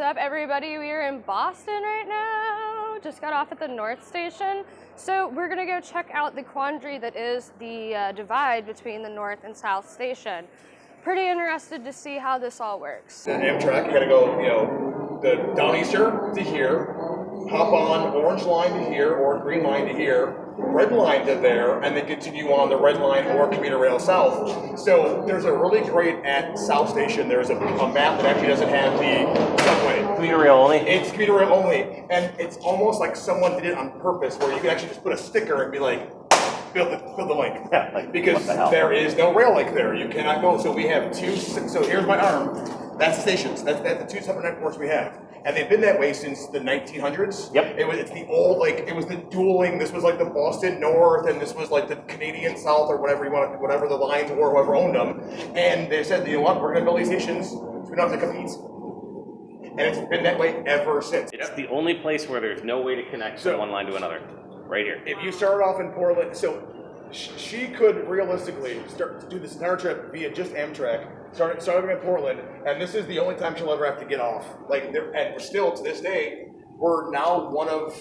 What's up, everybody? We are in Boston right now. Just got off at the North Station. So we're gonna go check out the quandary that is the divide between the North and South Station. Pretty interested to see how this all works. The Amtrak, you gotta go, the Downeaster to here, hop on Orange Line to here, or Green Line to here, Red Line to there, and then continue on the Red Line or Commuter Rail South. So there's a really great, at South Station, there's a map that actually doesn't have the subway. Commuter rail only? It's commuter rail only, and it's almost like someone did it on purpose, where you can actually just put a sticker and be like, build the link. Yeah, like, because there is no rail link there. You cannot go. So we have two, so here's my arm. That's the stations. That's the two separate networks we have. And they've been that way since the 1900s. Yep. It's the old, like, it was the dueling. This was like the Boston North, and this was like the Canadian South, or whatever you want, whatever the lines were, whoever owned them. And they said, you know what, we're going to build these stations so we don't have to compete. And it's been that way ever since. It's the only place where there's no way to connect from one line to another. Right here. If you started off in Portland, so she could realistically start to do this entire trip via just Amtrak, starting in Portland, and this is the only time she'll ever have to get off. And we're still, to this day, we're now one of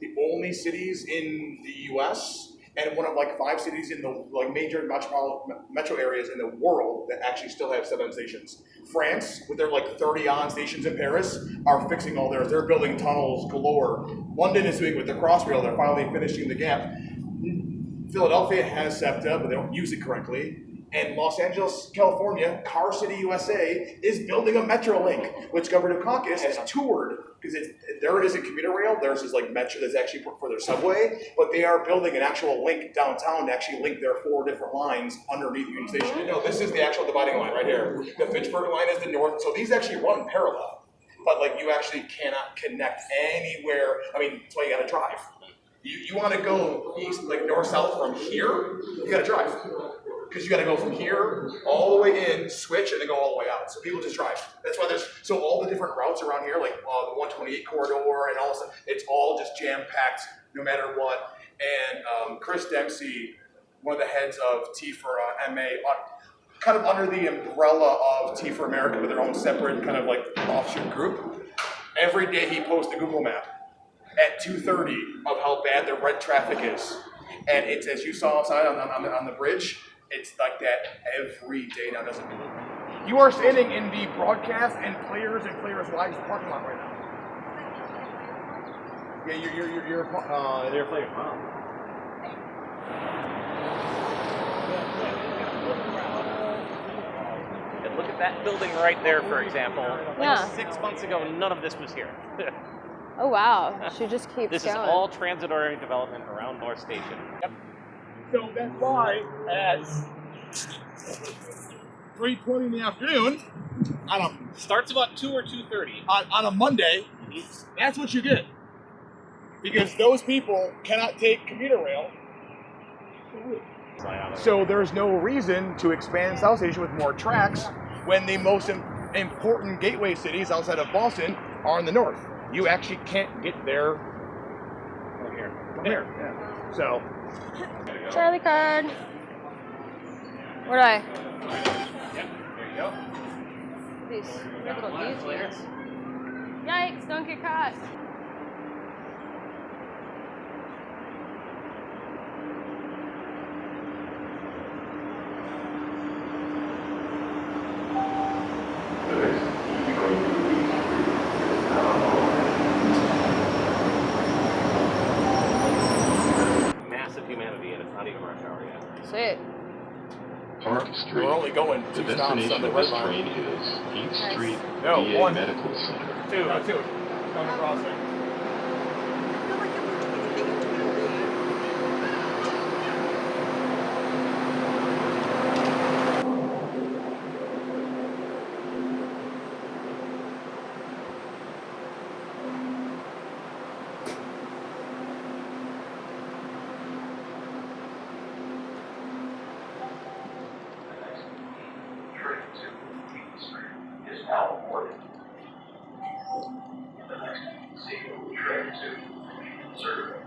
the only cities in the U.S. and one of like 5 cities in the major metro areas in the world that actually still have 7 stations. France, with their 30-on stations in Paris, are fixing all theirs. They're building tunnels galore. London is doing with the Crossrail. They're finally finishing the gap. Philadelphia has SEPTA, but they don't use it correctly. And Los Angeles, California, Car City, USA, is building a Metro link, which Governor Dukakis has toured, because there isn't commuter rail, theirs is like Metro that's actually for their subway, but they are building an actual link downtown to actually link their 4 different lines underneath Union Station. No, this is the actual dividing line right here. The Fitchburg line is the north, so these actually run parallel, but you actually cannot connect anywhere. I mean, that's why you gotta drive. You want to go east, north-south from here, you got to drive. Because you got to go from here all the way in, switch, and then go all the way out. So people just drive. That's why so all the different routes around here, like the 128 corridor and all stuff, it's all just jam-packed no matter what. And Chris Dempsey, one of the heads of T for MA, kind of under the umbrella of T for America, with their own separate kind of offshoot group, every day he posts a Google map at 2:30 of how bad the red traffic is. And it's, as you saw outside on the bridge, it's like that every day now, doesn't it? You are standing in the broadcast and Players Live parking lot right now. Yeah, you're playing. Wow. And look at that building right there, for example. Yeah. 6 months ago, none of this was here. Oh wow, she just keeps This going. is all transitory development around North Station. Yep. So that's why at 3:20 in the afternoon, Starts about 2 or 2:30. on a Monday, that's what you get. Because those people cannot take commuter rail. So there's no reason to expand South Station with more tracks when the most important gateway cities outside of Boston are in the north. You actually can't get there from here. Yeah. So. Charlie card. Where'd I? Yep, there you go. These little newsletters. Yikes, don't get caught. Humanity, and it's not even rush hour yet. Sweet. Park Street. We're only going 2 The stops on destination the of red this line. train is 8th Street No, VA 1. Medical Center. 2. Coming crossing.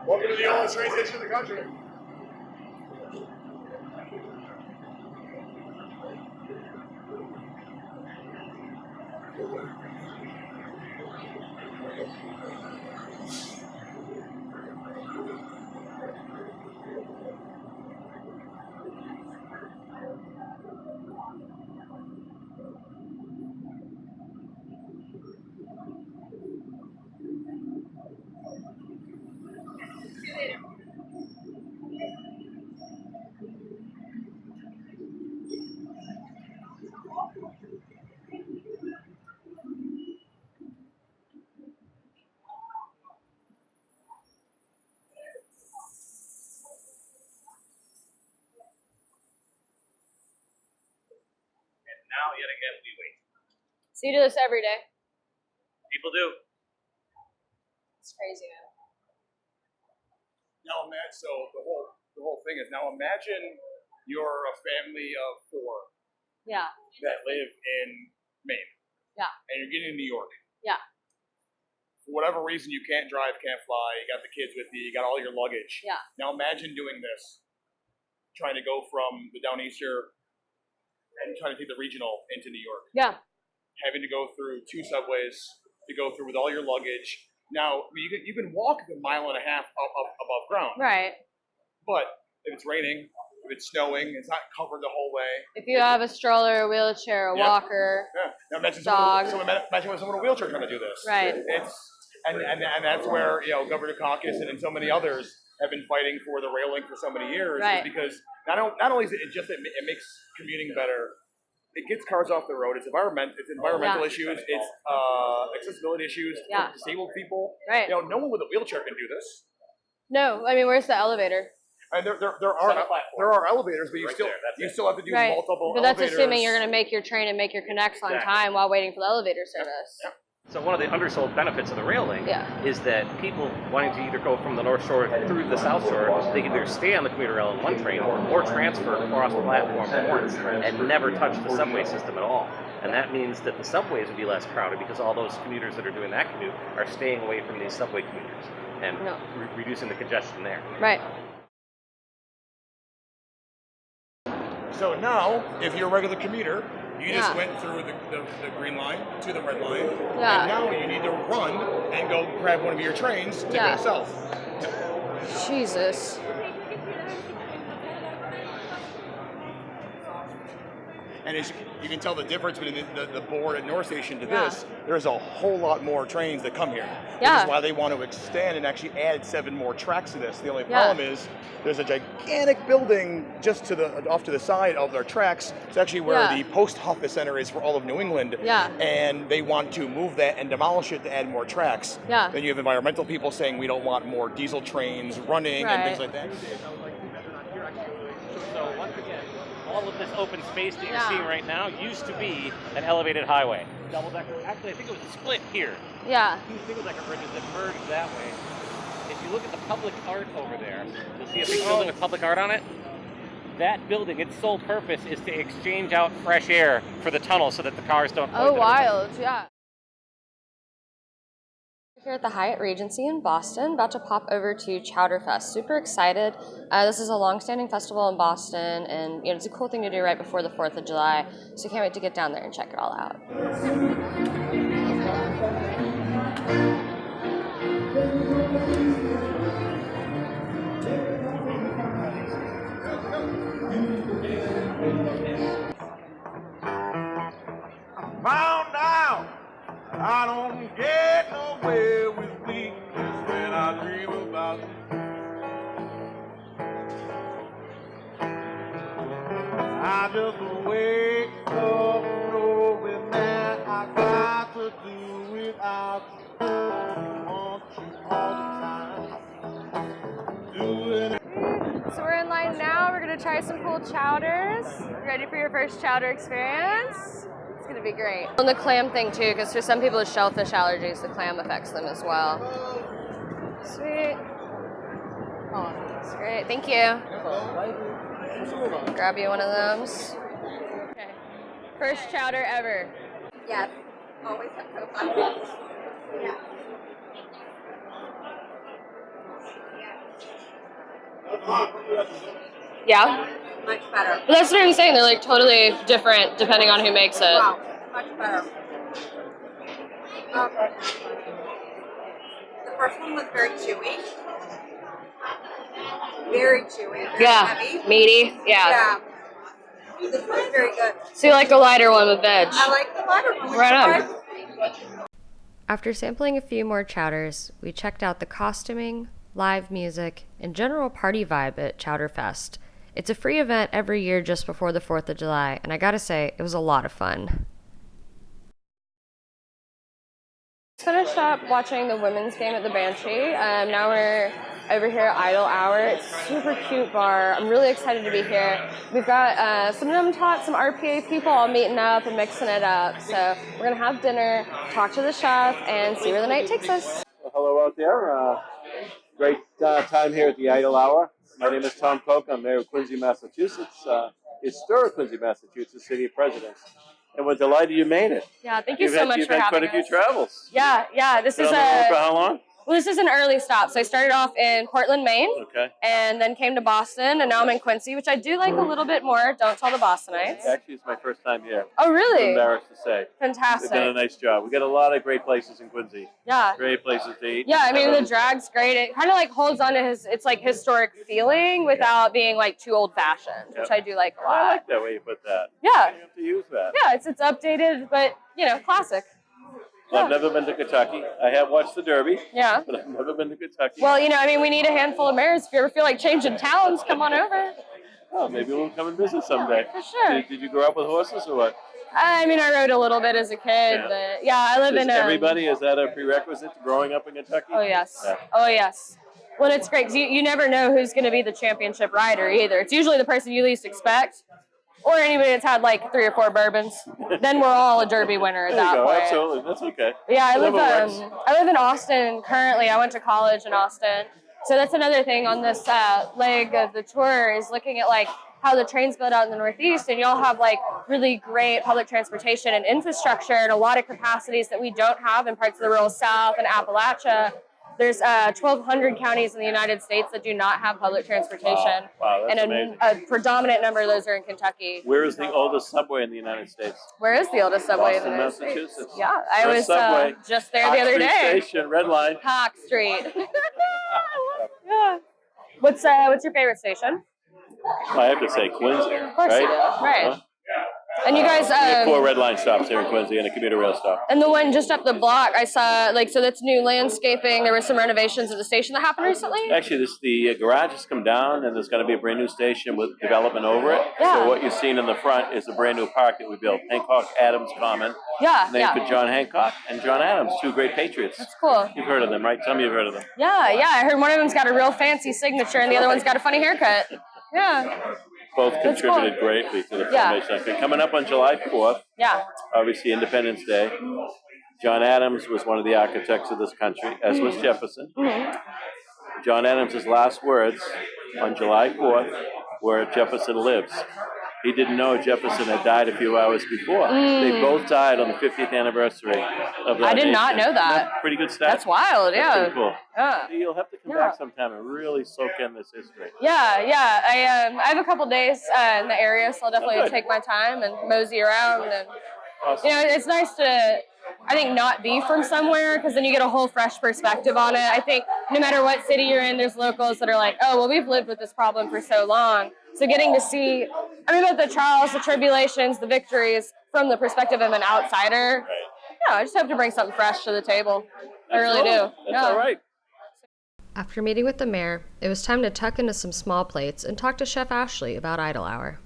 Welcome to the oldest train station in the country. now yet again we wait. So you do this every day? People do. It's crazy, man. Now imagine, so the whole thing is, now imagine you're a family of 4 Yeah. that live in Maine. Yeah. And you're getting to New York. Yeah. For whatever reason, you can't drive, can't fly, you got the kids with you, you got all your luggage. Yeah. Now imagine doing this, trying to go from the Downeaster and trying to take the regional into New York. Yeah. Having to go through 2 subways to go through with all your luggage. Now, I mean, you can walk a mile and a half up above ground. Right. But if it's raining, if it's snowing, it's not covered the whole way. If you have a stroller, a wheelchair, a walker, Yeah. Now imagine dog. imagine someone in a wheelchair trying to do this. Right. And that's where, you know, Governor Dukakis and so many others have been fighting for the rail link for so many years. Right. Because not only is it just it makes commuting better, it gets cars off the road. It's environmental issues. It's accessibility issues for disabled people. Right. You know, no one with a wheelchair can do this. No, I mean, where's the elevator? And there are elevators, but you still have to do multiple. But that's elevators. assuming you're going to make your train and make your connects on time while waiting for the elevator service. Yep. So one of the undersold benefits of the rail link is that people wanting to either go from the North Shore through the South Shore, they can either stay on the commuter rail in one train or transfer across the platform once and never touch the subway system at all. And that means that the subways would be less crowded because all those commuters that are doing that commute are staying away from these subway commuters and reducing the congestion there. Right. So now, if you're a regular commuter, you just went through the green line to the red line, and now you need to run and go grab one of your trains to go south. Jesus. And as you can tell the difference between the board at North Station to this, there's a whole lot more trains that come here. Yeah. Which is why they want to extend and actually add 7 more tracks to this. The only problem is there's a gigantic building just off to the side of their tracks. It's actually where the post office center is for all of New England. Yeah. And they want to move that and demolish it to add more tracks. Yeah. Then you have environmental people saying we don't want more diesel trains running and things like that. So once again, all of this open space that you're seeing right now used to be an elevated highway. Double-decker. Actually, I think it was a split here. Yeah. 2 single-decker bridges that merged that way. If you look at the public art over there, you'll see a big building with public art on it. That building, its sole purpose is to exchange out fresh air for the tunnel so that the cars don't poison wild, Here at the Hyatt Regency in Boston, about to pop over to Chowderfest. Super excited. This is a long-standing festival in Boston, and it's a cool thing to do right before the 4th of July. So can't wait to get down there and check it all out. Found out I don't get nowhere with weakness when I dream about you. I just wake up knowing that I got to do without you. I want you all the time. Doing it. So we're in line now. We're going to try some cool chowders. Ready for your first chowder experience? It's going to be great. And the clam thing too, because for some people with shellfish allergies, the clam affects them as well. Sweet. Oh, that's great. Thank you. Grab you one of those. Okay. First chowder ever. Yes. Always have co-pilot. Yeah. Yeah? Much better. But that's what I'm saying. They're like totally different depending on who makes it. Wow. Much better. The first one was very chewy. Very chewy. Very heavy. Meaty. Yeah. This one's very good. So you like the lighter one with veg? I like the lighter one. Right on. After sampling a few more chowders, we checked out the costuming, live music, and general party vibe at Chowderfest. It's a free event every year just before the 4th of July, and I gotta say, it was a lot of fun. Finished up watching the women's game at the Banshee. Now we're over here at Idle Hour. It's a super cute bar. I'm really excited to be here. We've got some Num Talk, some RPA people all meeting up and mixing it up. So we're going to have dinner, talk to the chef, and see where the night takes us. Well, hello out there. Great time here at the Idle Hour. My name is Tom Koch. I'm mayor of Quincy, Massachusetts, historic Quincy, Massachusetts, city of presidents. And we're delighted you made it. Yeah, thank you so much for having us. You've had quite a few travels. Yeah. This is on the road for how long? Well, this is an early stop. So I started off in Portland, Maine. Okay. And then came to Boston, and now I'm in Quincy, which I do like a little bit more. Don't tell the Bostonites. Actually, it's my first time here. Oh, really? I'm embarrassed to say. Fantastic. They've done a nice job. We got a lot of great places in Quincy. Yeah. Great places to eat. Yeah, I mean, the drag's great. It kind of like holds on to it's like historic feeling without being like too old-fashioned, which I do like a lot. I like that way you put that. Yeah. You have to use that. Yeah, it's updated, but, classic. Well, I've never been to Kentucky. I have watched the Derby. Yeah. But I've never been to Kentucky. Well, we need a handful of mayors. If you ever feel like changing towns, come on over. Oh, maybe we'll come and visit someday. For sure. Did you grow up with horses or what? I mean, I rode a little bit as a kid, but I live in everybody, is that a prerequisite to growing up in Kentucky? Oh, yes. Yeah. Oh, yes. Well, it's great because you never know who's going to be the championship rider either. It's usually the person you least expect. Or anybody that's had like 3 or 4 bourbons, then we're all a Derby winner at that point. Absolutely, that's okay. Yeah, I live in Austin currently. I went to college in Austin, so that's another thing on this leg of the tour is looking at like how the trains build out in the Northeast, and y'all have like really great public transportation and infrastructure and a lot of capacities that we don't have in parts of the rural South and Appalachia. There's 1,200 counties in the United States that do not have public transportation. Wow, that's amazing. A predominant number of those are in Kentucky. Where is the oldest subway in the United States? Where is the oldest subway in the United States? Massachusetts. Yeah, I was just there the other day. Station, Red Line. Park Street. Yeah. What's your favorite station? I have to say Quincy. Of course you do. Right. And you guys, we have 4 Red Line stops here in Quincy and a commuter rail stop. And the one just up the block, I saw so that's new landscaping. There were some renovations at the station that happened recently. Actually, the garage has come down, and there's going to be a brand new station with development over it. Yeah. So what you're seeing in the front is a brand new park that we built, Hancock Adams Common. Yeah. Named for John Hancock and John Adams, 2 great patriots. That's cool. You've heard of them, right? Some of you have heard of them. Yeah. I heard one of them's got a real fancy signature, and the other one's got a funny haircut. Yeah. Both contributed greatly to the formation. Okay, coming up on July 4th, obviously Independence Day, John Adams was one of the architects of this country, as was Jefferson. John Adams' last words on July 4th were, "Jefferson lives." He didn't know Jefferson had died a few hours before. They both died on the 50th anniversay of that. I did not know that. Pretty good stat. That's wild, yeah. That's pretty cool. Yeah. So you'll have to come back sometime and really soak in this history. Yeah. I have a couple days in the area, so I'll definitely take my time and mosey around. And awesome. it's nice to, I think, not be from somewhere because then you get a whole fresh perspective on it. I think no matter what city you're in, there's locals that are like, oh, well, we've lived with this problem for so long. So getting to see, about the trials, the tribulations, the victories from the perspective of an outsider, I just have to bring something fresh to the table. I really do. That's all right. After meeting with the mayor, it was time to tuck into some small plates and talk to Chef Ashley about Idle Hour.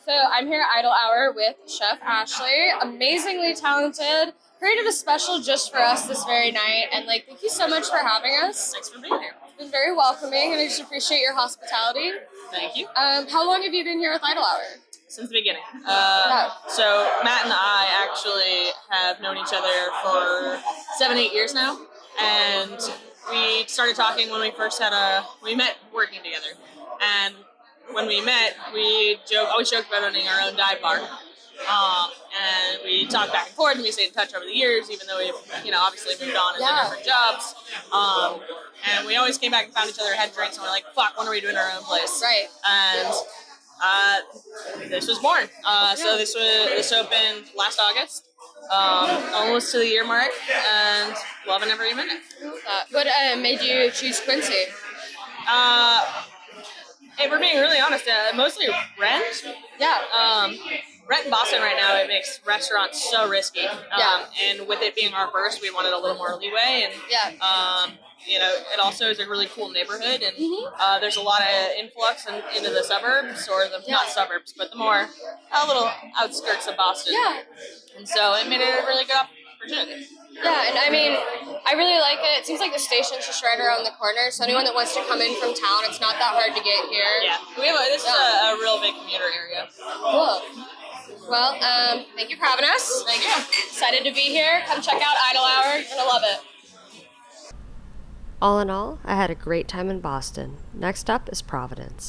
So I'm here at Idle Hour with Chef Ashley, amazingly talented, created a special just for us this very night, and thank you so much for having us. Thanks for being here. It's been very welcoming, and I just appreciate your hospitality. Thank you. How long have you been here with Idle Hour? Since the beginning. So Matt and I actually have known each other for 7-8 years now, and we started talking when we met working together, and when we met, we always joked about owning our own dive bar. And we talked back and forth, and we stayed in touch over the years, even though we've, obviously moved on into different jobs. And we always came back and found each other, had drinks, and we're like, fuck, when are we doing our own place? Right. And this was born. So this opened last August, almost to the year mark, and loving every minute. What made you choose Quincy? If we're being really honest, mostly rent. Yeah. Rent in Boston right now, it makes restaurants so risky. And with it being our first, we wanted a little more leeway. And it also is a really cool neighborhood, and there's a lot of influx into the suburbs, or not suburbs, but the more little outskirts of Boston. Yeah. And so it made it a really good opportunity. Yeah, and I mean, I really like it. It seems like the station's just right around the corner, so anyone that wants to come in from town, it's not that hard to get here. Yeah, this is a real big commuter area. Cool. Well, thank you for having us. Thank you. Excited to be here. Come check out Idle Hour. You're gonna love it. All in all, I had a great time in Boston. Next up is Providence.